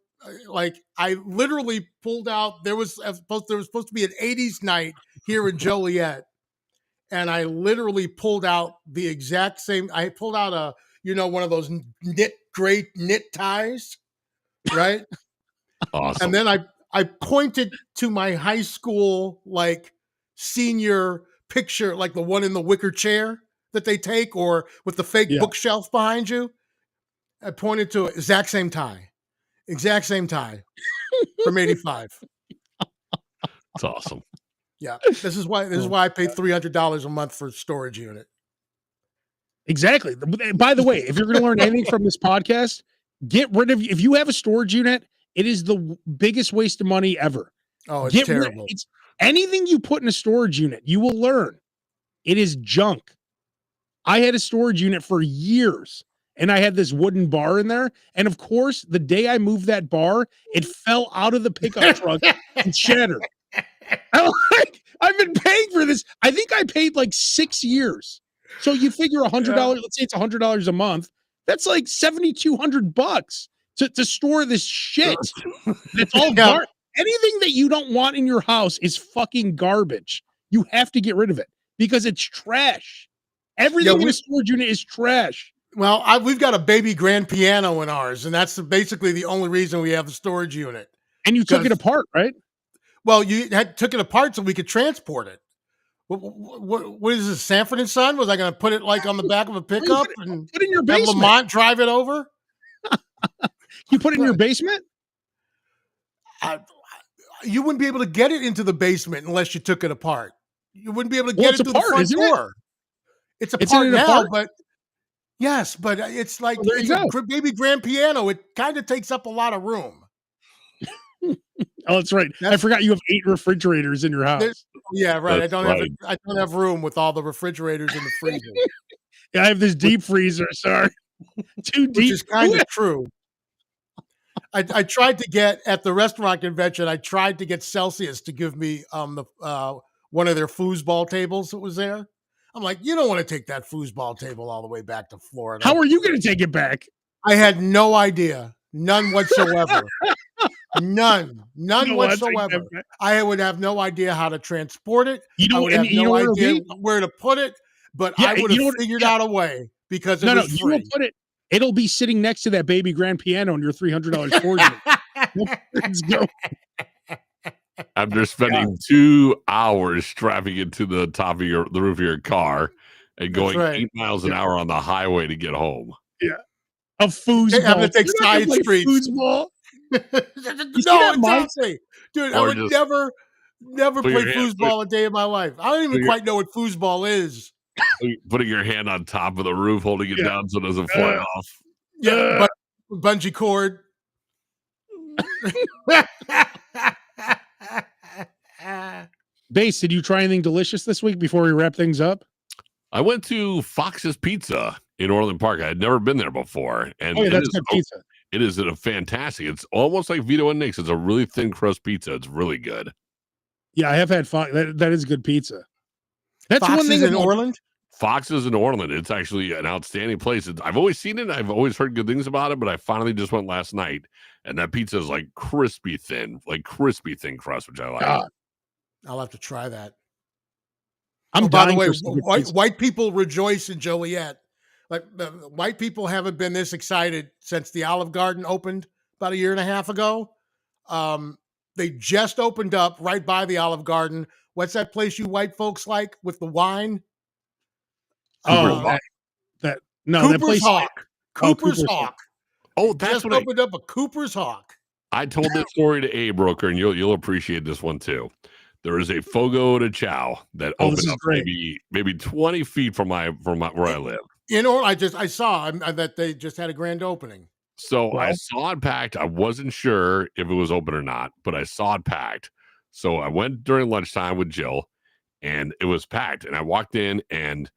I literally pulled out. There was supposed to be an 80s night here in Joliet, and I literally pulled out the exact same. I pulled out one of those gray knit ties, right? Awesome. And then I pointed to my high school senior picture, like the one in the wicker chair that they take, or with the fake bookshelf behind you. I pointed to it, exact same tie from '85. That's awesome. Yeah, this is why I pay $300 a month for a storage unit. Exactly. By the way, if you're going to learn anything from this podcast, get rid of. If you have a storage unit, it is the biggest waste of money ever. Oh, it's terrible. It's anything you put in a storage unit, you will learn it is junk. I had a storage unit for years, and I had this wooden bar in there. And of course, the day I moved that bar, it fell out of the pickup truck and shattered. I've been paying for this. I think I paid like 6 years. So you figure $100. Let's say it's $100 a month. That's like $7,200 to store this shit. That's all garbage. Anything that you don't want in your house is fucking garbage. You have to get rid of it because it's trash. Everything in a storage unit is trash. Well, we've got a baby grand piano in ours, and that's basically the only reason we have a storage unit. And you took it apart, right? Well, you took it apart so we could transport it. What is this, Sanford and Son? Was I going to put it like on the back of a pickup and Put it in your have basement. Lamont drive it over? You put it in your basement? You wouldn't be able to get it into the basement unless you took it apart. You wouldn't be able to Well, get it's it through the apart, front isn't it? door. It's It's apart in an now, apart? but yes, but it's like Well, there it's you a go. baby grand piano. It kind of takes up a lot of room. Oh, that's right. I forgot you have 8 refrigerators in your house. Yeah, right. That's I right. don't have room with all the refrigerators in the freezer, Yeah, I have this deep freezer. Sorry, too which deep. is kind of true. I tried to get at the restaurant convention. I tried to get Celsius to give me one of their foosball tables that was there. I'm like, you don't want to take that foosball table all the way back to Florida. How are you going to take it back? I had no idea, none whatsoever, none You wanna take that whatsoever. back? I would have no idea how to transport it. You I know, would and have you know no where it'll idea be? where to put it, but Yeah, I would you know have what- figured yeah. out a way because it No, was you will free. put it. It'll be sitting next to that baby grand piano in your $300 storage unit. Let's go. After spending 2 hours strapping it to the top of the roof of your car and That's going right. 8 miles an hour on the highway to get home. A foosball. Having to take You're not gonna side play streets. foosball. No, see that, Mike? exactly. Dude, I Or would just never put play your hand- foosball a day in my life. I don't even put your- quite know what foosball is. Putting your hand on top of the roof, holding it Yeah. down so it doesn't fly off. Yeah, but bungee cord. Base, did you try anything delicious this week before we wrap things up? I went to Fox's Pizza in Orland Park. I had never been there before, and Oh, yeah, it that's is good pizza. it is a fantastic. It's almost like Vito and Nick's. It's a really thin crust pizza. It's really good. Yeah, I have had Fox. That is good pizza. That's Fox one thing is in about- Orland. Fox's in Orland. It's actually an outstanding place. I've always seen it. I've always heard good things about it, but I finally just went last night, and that pizza is like crispy thin crust, which I like. God, I'll have to try that. I'm By the dying way, for some good pizza. white people rejoice in Joliet. Like white people haven't been this excited since the Olive Garden opened about a year and a half ago. They just opened up right by the Olive Garden. What's that place you white folks like with the wine? Oh, Hawk. that no, that Cooper's place. Hawk. Cooper's Cooper's Hawk. Oh, They that's just what I opened up a Cooper's Hawk. told this story to Abe Roker, and you'll appreciate this one too. There is a Fogo de Chao that Oh, this opened is up great. maybe 20 feet from where I live. I saw that they just had a grand opening. So I Well- saw it packed. I wasn't sure if it was open or not, but I saw it packed. So I went during lunchtime with Jill, and it was packed. And I walked in, and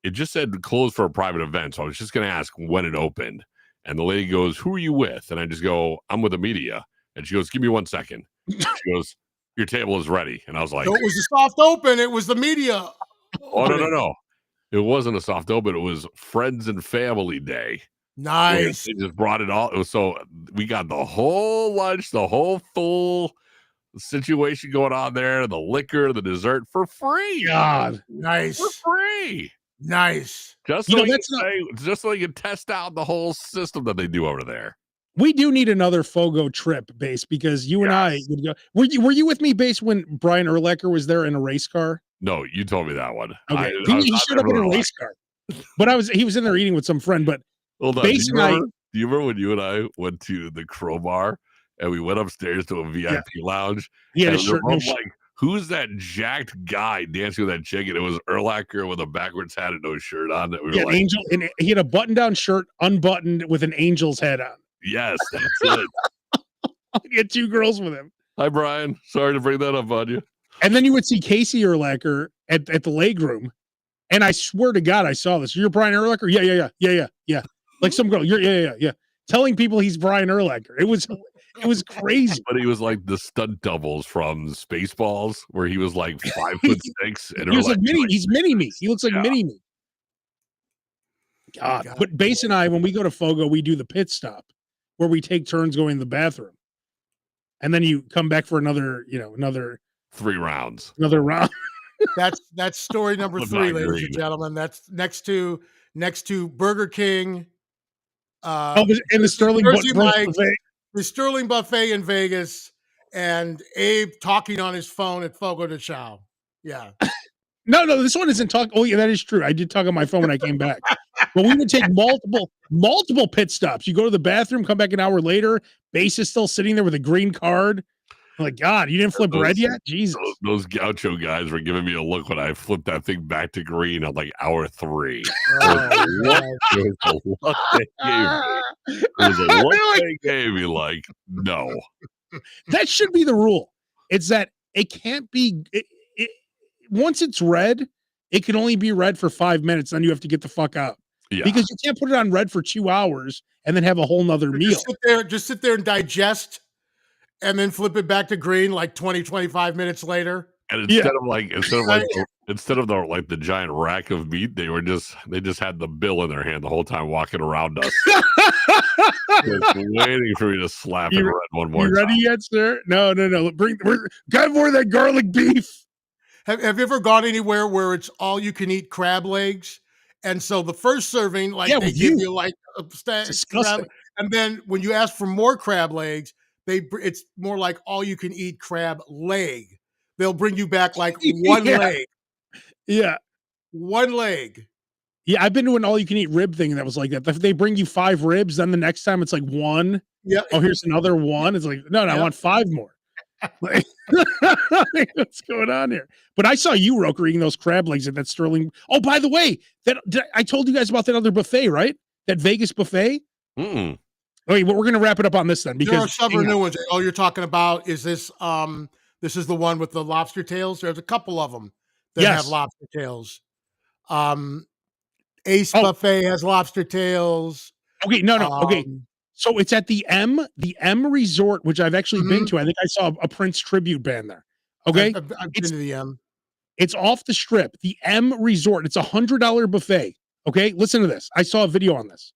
it just said closed for a private event. So I was just going to ask when it opened. And the lady goes, "Who are you with?" And I just go, "I'm with the media." And she goes, "Give me 1 second." She goes, "Your table is ready." And I was like, So it was a soft open. It was the media. "Oh, no. It wasn't a soft open. It was Friends and Family Day." Nice. They just brought it all. So we got the whole lunch, the whole full situation going on there, the liquor, the dessert for free. God, Nice. For free. Nice. Just You so know, you that's can just so you can test out the whole system that they do over there. we do need another Fogo trip, Base, because you and I would go. Were you with me, Base, when Brian Urlacher was there in a race car? No, you told me that one. Okay, I was he not showed there up in for a the race car, but he was in there eating with some friend. But Hold on. Base and I, Do you remember when you and I went to the Crowbar and we went upstairs to a VIP lounge? he had a And shirt. we're No both like, who's that jacked guy dancing with that chick? And it was Urlacher with a backwards hat and no shirt on. That we were yeah, like, angel, and he had a button-down shirt, unbuttoned, with an angel's head on. yes, that's it. He had 2 girls with him. Hi, Brian. Sorry to bring that up on you. And then you would see Casey Urlacher at the leg room. And I swear to God, I saw this. You're Brian Urlacher? Yeah. Like some girl. Yeah. Telling people he's Brian Urlacher. It was crazy. But he was like the stunt doubles from Spaceballs, where he was like 5'6", and He was like Urlacher, he's mini me. He looks like Yeah. mini me. God. But Base and I, when we go to Fogo, we do the pit stop where we take turns going to the bathroom. And then you come back for another 3 rounds. round. That's story number I'm 3, not ladies green. and gentlemen. That's next to Burger King. And the Sterling Jersey Buffet. Mike's, the Sterling Buffet in Vegas, and Abe talking on his phone at Fogo de Chao. Yeah. No, this one isn't talk. Oh, yeah, that is true. I did talk on my phone when I came back. But we would take multiple pit stops. You go to the bathroom, come back an hour later. Base is still sitting there with a green card. I'm like, God, you didn't flip red yet? Jesus. Those gaucho guys were giving me a look when I flipped that thing back to green at like hour 3. It was a look they gave me like, no. That should be the rule. It's that it can't be. Once it's red, it can only be red for 5 minutes. Then you have to get the fuck out. Yeah. Because you can't put it on red for 2 hours and then have a whole nother meal. Just sit there and digest, and then flip it back to green like 20, 25 minutes later. And instead of the giant rack of meat, they just had the bill in their hand the whole time walking around us. Just waiting for me to slap it red one more time. You ready yet, sir? No. Got more of that garlic beef. Have you ever gone anywhere where it's all you can eat crab legs? And so the first serving, like they give you like a stack crab, and then when you ask for more crab legs, it's more like all you can eat crab leg. They'll bring you back like one leg. Yeah. One leg. Yeah, I've been to an all you can eat rib thing that was like that. If they bring you 5 ribs, then the next time it's like 1. Yeah. Oh, here's another 1. It's like, no, I want 5 more. Like, what's going on here? But I saw you, Roker, eating those crab legs at that Sterling. Oh, by the way, I told you guys about that other buffet, right? That Vegas buffet. Mm-mm. Okay, well, we're gonna wrap it up on this then because there are several new ones. Oh, you're talking about is this is the one with the lobster tails? There's a couple of them that have lobster tails. Ace Buffet has lobster tails. Okay, no. Okay. So it's at the M Resort, which I've actually been to. I think I saw a Prince tribute band there. Okay. I've been to the M. It's off the strip, the M Resort. It's $100 buffet. Okay. Listen to this. I saw a video on this.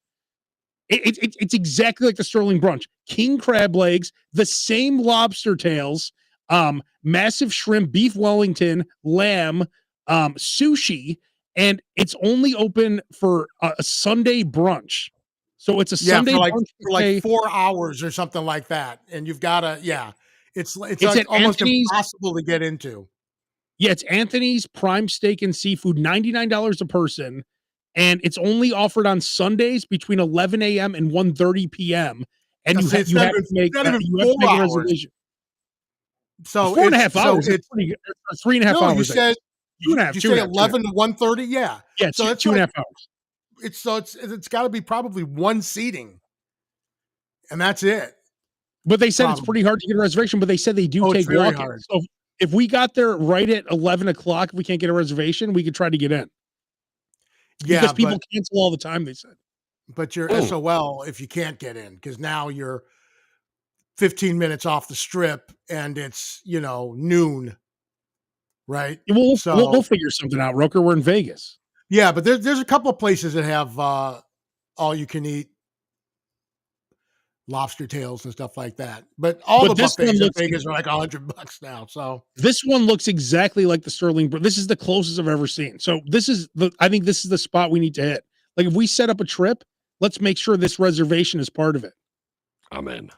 It's exactly like the Sterling brunch. King crab legs, the same lobster tails, massive shrimp, beef Wellington, lamb, sushi, and it's only open for a Sunday brunch. So it's a Sunday brunch for like 4 hours or something like that, and you've got to it's like almost impossible to get into. Yeah, it's Anthony's Prime Steak and Seafood, $99 a person. And it's only offered on Sundays between 11 a.m. and 1:30 p.m. And you have to make a reservation. So 4.5 hours. It's pretty good. 3.5 hours. You said 2.5. You say 11 to 1:30. Yeah. Yeah. So it's 2.5 hours. It's got to be probably one seating, and that's it. But they said it's pretty hard to get a reservation. But they said they do take walk-ins. So if we got there right at 11 o'clock, if we can't get a reservation, we could try to get in. Yeah, because people cancel all the time, they said. But you're SOL if you can't get in, because now you're 15 minutes off the strip and it's, noon. Right? We'll figure something out, Roker. We're in Vegas. Yeah, but there's a couple of places that have all you can eat lobster tails and stuff like that. But the buffets in Vegas are like $100 now. So this one looks exactly like the Sterling. This is the closest I've ever seen. So I think this is the spot we need to hit. Like if we set up a trip, let's make sure this reservation is part of it. I'm in.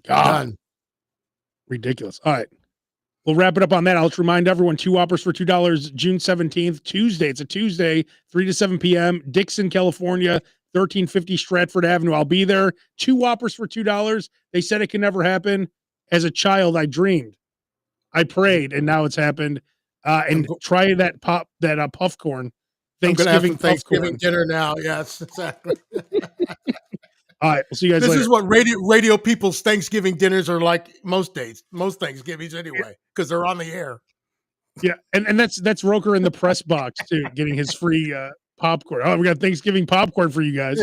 God. Ridiculous. All right. We'll wrap it up on that. I'll just remind everyone, 2 Whoppers for $2, June 17th, Tuesday. It's a Tuesday, 3 to 7 p.m., Dixon, California, 1350 Stratford Avenue. I'll be there. 2 Whoppers for $2. They said it can never happen. As a child, I dreamed. I prayed, and now it's happened. And try that puff corn. Thanksgiving dinner now. Yes, exactly. All right, we'll see you guys later. This is what radio people's Thanksgiving dinners are like most days, most Thanksgivings anyway, because they're on the air. Yeah, and that's Roker in the press box too, getting his free popcorn. Oh, we got Thanksgiving popcorn for you guys.